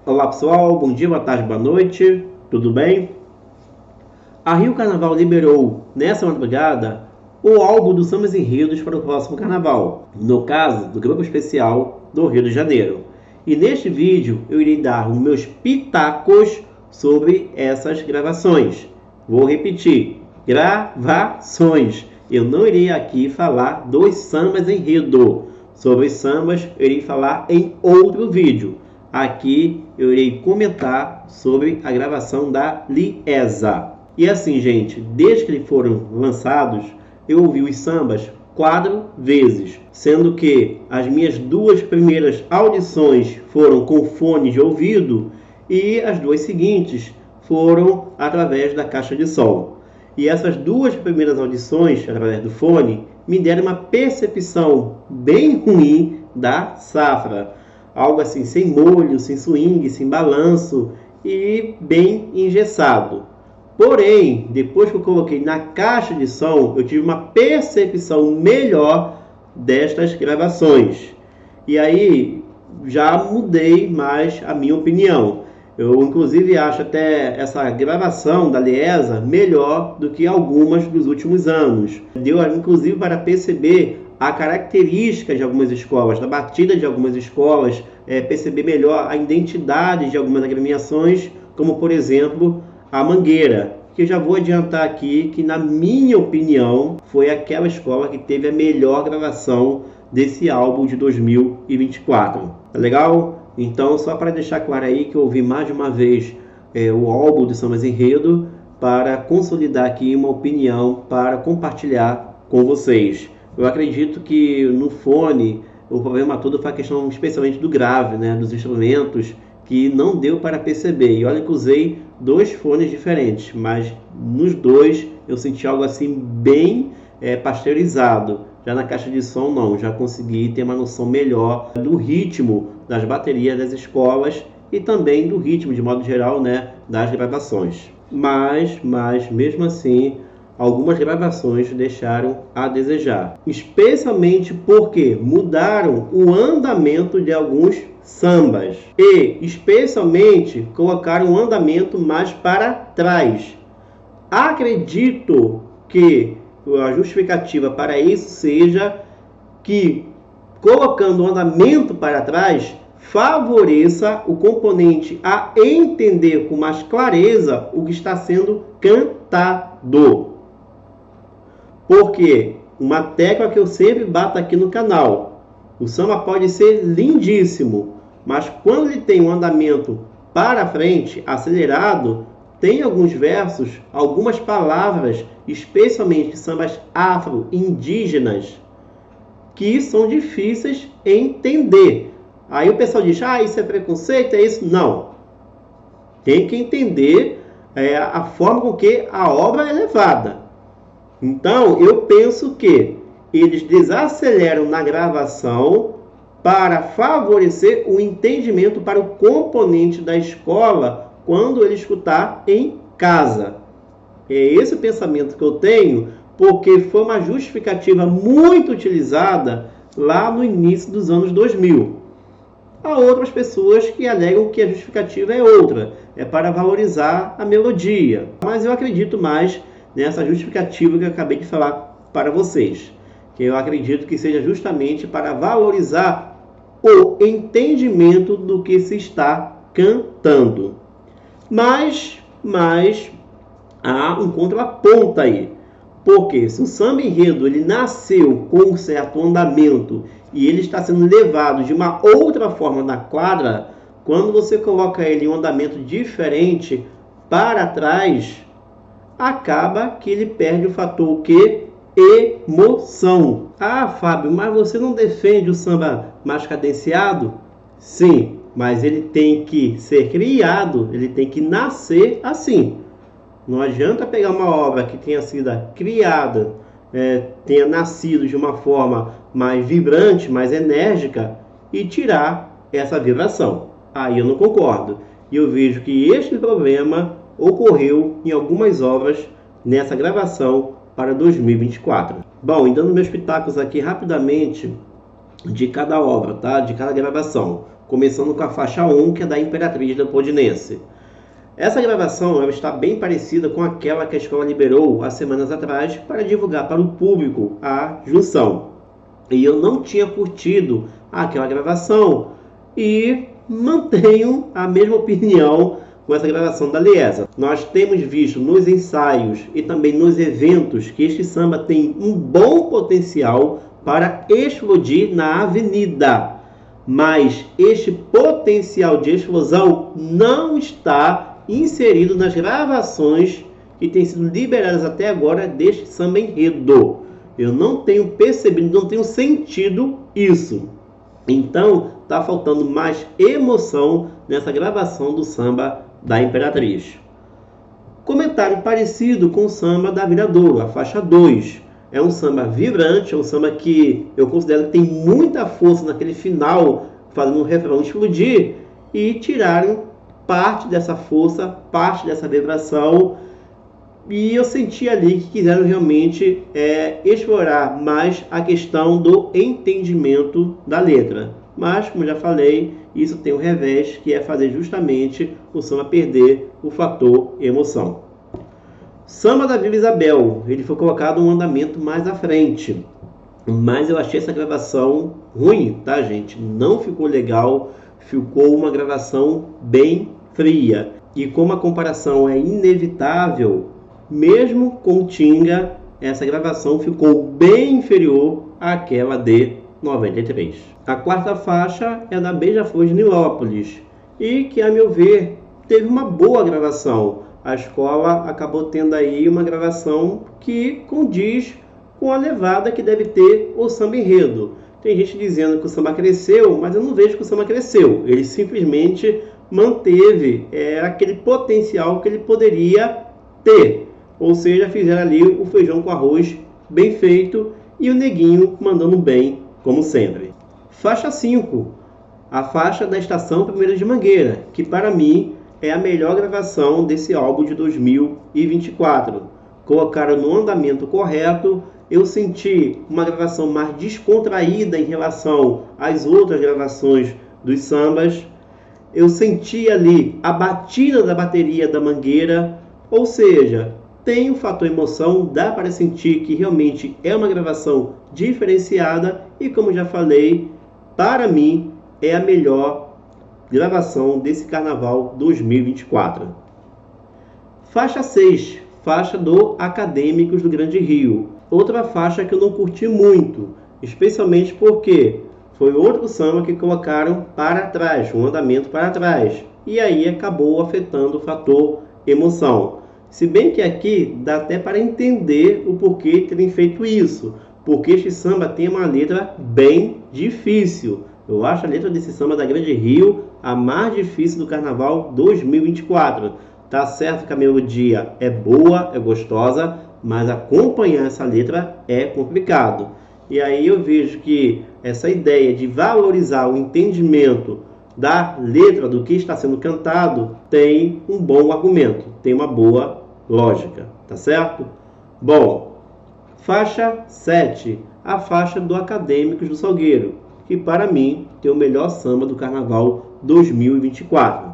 Olá pessoal, bom dia, boa tarde, boa noite, tudo bem? A Rio Carnaval liberou nessa madrugada o álbum dos sambas enredos para o próximo carnaval, no caso do Grupo Especial do Rio de Janeiro. E neste vídeo eu irei dar os meus pitacos sobre essas gravações. Vou repetir, gravações. Eu não irei aqui falar dos sambas enredo. Sobre os sambas eu irei falar em outro vídeo. Aqui eu irei comentar sobre a gravação da Liesa. E assim, gente, desde que eles foram lançados, eu ouvi os sambas 4 vezes, sendo que as minhas 2 primeiras audições foram com fone de ouvido e as 2 seguintes foram através da caixa de som. E essas 2 primeiras audições, através do fone, me deram uma percepção bem ruim da safra. Algo assim, sem molho, sem swing, sem balanço e bem engessado. Porém, depois que eu coloquei na caixa de som, eu tive uma percepção melhor destas gravações. E aí, já mudei mais a minha opinião. Eu, inclusive, acho até essa gravação da Liesa melhor do que algumas dos últimos anos. Deu, inclusive, para perceber a característica de algumas escolas, da batida de algumas escolas, perceber melhor a identidade de algumas agremiações, como, por exemplo, a Mangueira, que eu já vou adiantar aqui que, na minha opinião, foi aquela escola que teve a melhor gravação desse álbum de 2024. Tá legal? Então, só para deixar claro aí que eu ouvi mais de uma vez o álbum do Sambas Enredo para consolidar aqui uma opinião para compartilhar com vocês. Eu acredito que no fone o problema todo foi a questão especialmente do grave, né, dos instrumentos, que não deu para perceber. E olha que usei 2 fones diferentes, mas nos 2 eu senti algo assim bem pasteurizado. Já na caixa de som não, já consegui ter uma noção melhor do ritmo das baterias das escolas e também do ritmo de modo geral, né, das gravações. Mas mesmo assim, algumas gravações deixaram a desejar, especialmente porque mudaram o andamento de alguns sambas e especialmente colocaram o andamento mais para trás. Acredito que a justificativa para isso seja que colocando o andamento para trás favoreça o componente a entender com mais clareza o que está sendo cantado. Porque uma tecla que eu sempre bato aqui no canal, o samba pode ser lindíssimo, mas quando ele tem um andamento para frente, acelerado, tem alguns versos, algumas palavras, especialmente sambas afro-indígenas, que são difíceis de entender. Aí o pessoal diz, isso é preconceito, é isso? Não. Tem que entender a forma com que a obra é levada. Então, eu penso que eles desaceleram na gravação para favorecer o entendimento para o componente da escola quando ele escutar em casa. É esse o pensamento que eu tenho, porque foi uma justificativa muito utilizada lá no início dos anos 2000. Há outras pessoas que alegam que a justificativa é outra, é para valorizar a melodia. Mas eu acredito mais nessa justificativa que eu acabei de falar para vocês, que eu acredito que seja justamente para valorizar o entendimento do que se está cantando. Mas há um contraponto aí, porque se o samba enredo ele nasceu com um certo andamento e ele está sendo levado de uma outra forma na quadra, quando você coloca ele em um andamento diferente para trás, acaba que ele perde o fator o quê? Emoção. Fábio, mas você não defende o samba mais cadenciado? Sim, mas ele tem que ser criado, ele tem que nascer assim. Não adianta pegar uma obra que tenha sido criada, tenha nascido de uma forma mais vibrante, mais enérgica e tirar essa vibração. Aí eu não concordo. E eu vejo que este problema ocorreu em algumas obras nessa gravação para 2024. Bom, e dando meus pitacos aqui rapidamente de cada obra, tá? De cada gravação. começando com a faixa 1, que é da Imperatriz Leopoldinense. Essa gravação ela está bem parecida com aquela que a escola liberou há semanas atrás para divulgar para o público a junção. E eu não tinha curtido aquela gravação e mantenho a mesma opinião com essa gravação da Liesa. Nós temos visto nos ensaios e também nos eventos que este samba tem um bom potencial para explodir na avenida. Mas este potencial de explosão não está inserido nas gravações que têm sido liberadas até agora deste samba enredo. Eu não tenho percebido, não tenho sentido isso. Então, está faltando mais emoção nessa gravação do samba da Imperatriz. Comentário parecido com o samba da Viradouro, a faixa 2. É um samba vibrante, é um samba que eu considero que tem muita força naquele final, fazendo o refrão explodir, e tiraram parte dessa força, parte dessa vibração, e eu senti ali que quiseram realmente explorar mais a questão do entendimento da letra. Mas, como já falei, isso tem um revés, que é fazer justamente o samba perder o fator emoção. Samba da Vila Isabel, ele foi colocado um andamento mais à frente, mas eu achei essa gravação ruim, tá, gente? Não ficou legal, ficou uma gravação bem fria. E como a comparação é inevitável, mesmo com Tinga, essa gravação ficou bem inferior àquela de 93. A quarta faixa é da Beija-Flor de Nilópolis e que, a meu ver, teve uma boa gravação. A escola acabou tendo aí uma gravação que condiz com a levada que deve ter o samba enredo. Tem gente dizendo que o samba cresceu, mas eu não vejo que o samba cresceu. Ele simplesmente manteve aquele potencial que ele poderia ter. Ou seja, fizeram ali o feijão com arroz bem feito e o neguinho mandando bem, como sempre. Faixa 5, a faixa da Estação 1ª de Mangueira, que para mim é a melhor gravação desse álbum de 2024. Colocaram no andamento correto. Eu senti uma gravação mais descontraída em relação às outras gravações dos sambas. Eu senti ali a batida da bateria da Mangueira, ou seja, tem um fator emoção, dá para sentir que realmente é uma gravação diferenciada e, como já falei, para mim é a melhor gravação desse Carnaval 2024. Faixa 6, faixa do Acadêmicos do Grande Rio. Outra faixa que eu não curti muito, especialmente porque foi outro samba que colocaram para trás, um andamento para trás. E aí acabou afetando o fator emoção. Se bem que aqui dá até para entender o porquê terem feito isso. Porque este samba tem uma letra bem difícil. Eu acho a letra desse samba da Grande Rio a mais difícil do Carnaval 2024. Tá certo que a melodia é boa, é gostosa, mas acompanhar essa letra é complicado. E aí eu vejo que essa ideia de valorizar o entendimento da letra, do que está sendo cantado, tem um bom argumento, tem uma boa lógica, tá certo? Bom, faixa 7, a faixa do Acadêmicos do Salgueiro, que para mim tem o melhor samba do Carnaval 2024.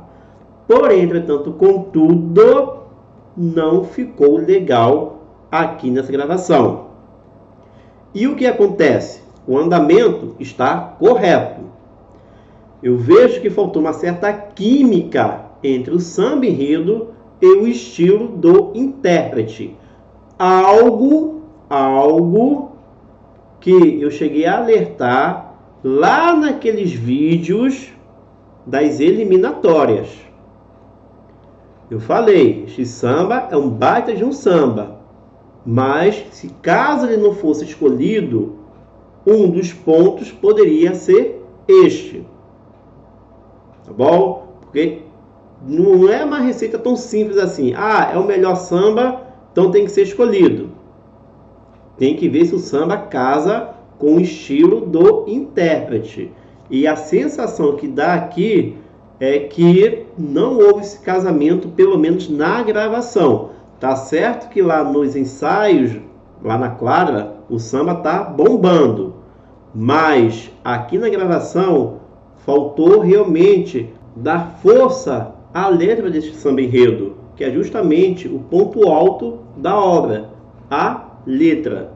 Porém, entretanto, contudo, não ficou legal aqui nessa gravação. E o que acontece? O andamento está correto. Eu vejo que faltou uma certa química entre o samba enredo e o estilo do intérprete. Algo que eu cheguei a alertar lá naqueles vídeos das eliminatórias. Eu falei, este samba é um baita de um samba, mas se caso ele não fosse escolhido, um dos pontos poderia ser este. Tá bom? Porque não é uma receita tão simples assim. Ah, é o melhor samba, então tem que ser escolhido. Tem que ver se o samba casa com o estilo do intérprete. E a sensação que dá aqui é que não houve esse casamento, pelo menos na gravação. Tá certo que lá nos ensaios, lá na quadra, o samba tá bombando. Mas aqui na gravação Faltou realmente dar força à letra deste samba enredo, que é justamente o ponto alto da obra, a letra.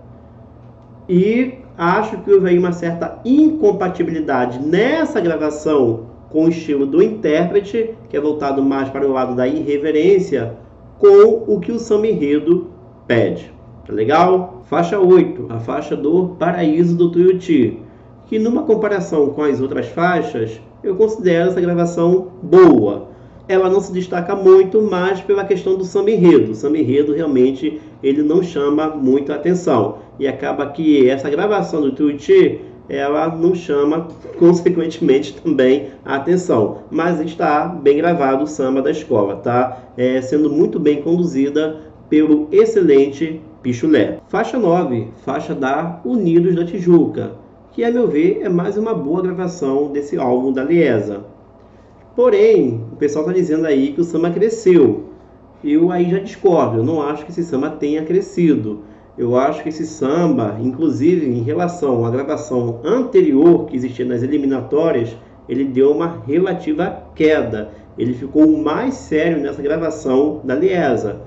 E acho que houve aí uma certa incompatibilidade nessa gravação com o estilo do intérprete, que é voltado mais para o lado da irreverência, com o que o samba enredo pede. Tá legal? Faixa 8, a faixa do Paraíso do Tuiuti, que numa comparação com as outras faixas, eu considero essa gravação boa. Ela não se destaca muito, mas pela questão do samba enredo. O samba enredo realmente ele não chama muito a atenção. E acaba que essa gravação do Tuiuti, ela não chama, consequentemente, também a atenção. Mas está bem gravado o samba da escola, tá? Sendo muito bem conduzida pelo excelente Pichulé. Faixa 9, faixa da Unidos da Tijuca, que, a meu ver, é mais uma boa gravação desse álbum da Liesa. Porém, o pessoal está dizendo aí que o samba cresceu. Eu aí já discordo, eu não acho que esse samba tenha crescido. Eu acho que esse samba, inclusive em relação à gravação anterior que existia nas eliminatórias, ele deu uma relativa queda. Ele ficou mais sério nessa gravação da Liesa.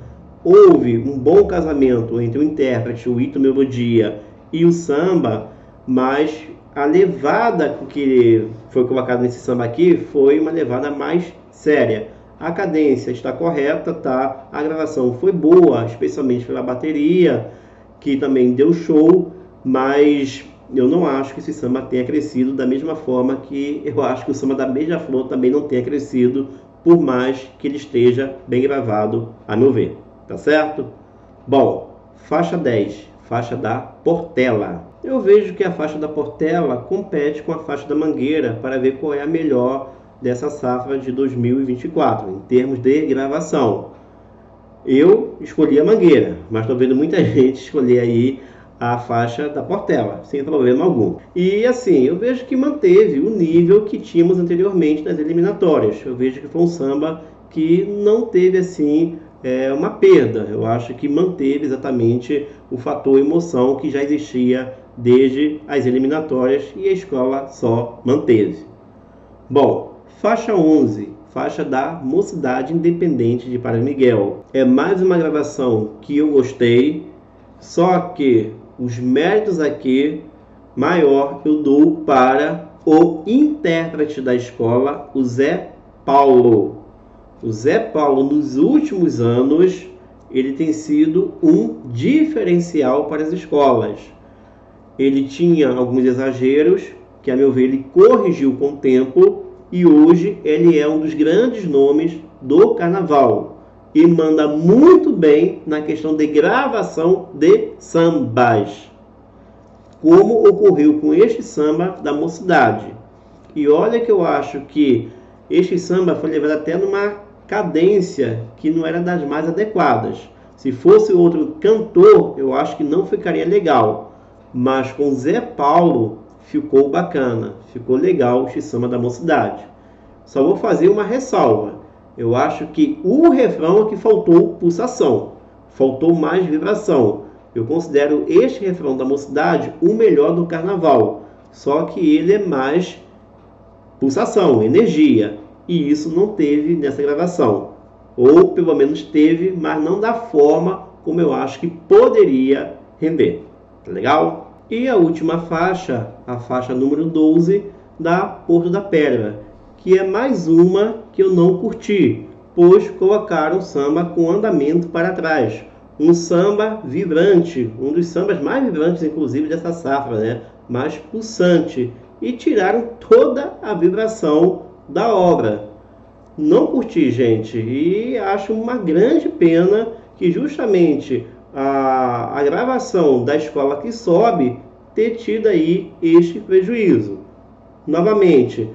Houve um bom casamento entre o intérprete, o Ito Melodia, e o samba, mas a levada que foi colocada nesse samba aqui foi uma levada mais séria. A cadência está correta, tá? A gravação foi boa, especialmente pela bateria, que também deu show, mas eu não acho que esse samba tenha crescido da mesma forma que eu acho que o samba da Beija-Flor também não tenha crescido, por mais que ele esteja bem gravado, a meu ver. Tá certo? Bom, faixa 10, faixa da Portela. Eu vejo que a faixa da Portela compete com a faixa da Mangueira para ver qual é a melhor dessa safra de 2024, em termos de gravação. Eu escolhi a Mangueira, mas estou vendo muita gente escolher aí a faixa da Portela, sem problema algum. E assim, eu vejo que manteve o nível que tínhamos anteriormente nas eliminatórias. Eu vejo que foi um samba que não teve assim uma perda. Eu acho que manteve exatamente o fator emoção que já existia desde as eliminatórias e a escola só manteve. Bom, faixa 11, faixa da Mocidade Independente de Padre Miguel. É mais uma gravação que eu gostei, só que os méritos aqui maior eu dou para o intérprete da escola, o Zé Paulo. O Zé Paulo, nos últimos anos, ele tem sido um diferencial para as escolas. Ele tinha alguns exageros, que a meu ver ele corrigiu com o tempo, e hoje ele é um dos grandes nomes do carnaval. E manda muito bem na questão de gravação de sambas, como ocorreu com este samba da Mocidade. E olha que eu acho que este samba foi levado até numa cadência que não era das mais adequadas. Se fosse outro cantor, eu acho que não ficaria legal. Mas com Zé Paulo ficou bacana, ficou legal este samba da Mocidade. Só vou fazer uma ressalva. Eu acho que o refrão é que faltou pulsação, faltou mais vibração. Eu considero este refrão da Mocidade o melhor do carnaval, só que ele é mais pulsação, energia. E isso não teve nessa gravação. Ou pelo menos teve, mas não da forma como eu acho que poderia render. Tá legal? E a última faixa, a faixa número 12, da Porto da Pedra, que é mais uma que eu não curti, pois colocaram samba com andamento para trás. Um samba vibrante, um dos sambas mais vibrantes, inclusive, dessa safra, né? Mais pulsante. E tiraram toda a vibração da obra. Não curti, gente, e acho uma grande pena que justamente a gravação da escola que sobe ter tido aí este prejuízo. Novamente,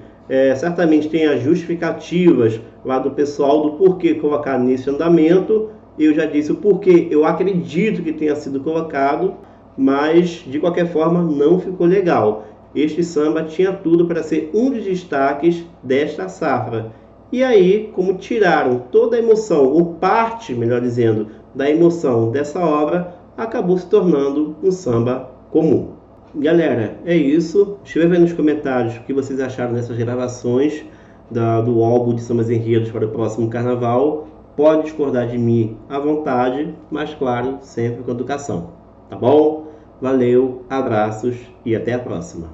certamente tem as justificativas lá do pessoal do porquê colocar nesse andamento. Eu já disse o porquê, eu acredito que tenha sido colocado, mas de qualquer forma não ficou legal. Este samba tinha tudo para ser um dos destaques desta safra. E aí, como tiraram toda a emoção, ou parte, melhor dizendo, da emoção dessa obra, acabou se tornando um samba comum. Galera, é isso. Escreva aí nos comentários o que vocês acharam dessas gravações do álbum de sambas enredos para o próximo carnaval. Pode discordar de mim à vontade, mas claro, sempre com educação. Tá bom? Valeu, abraços e até a próxima.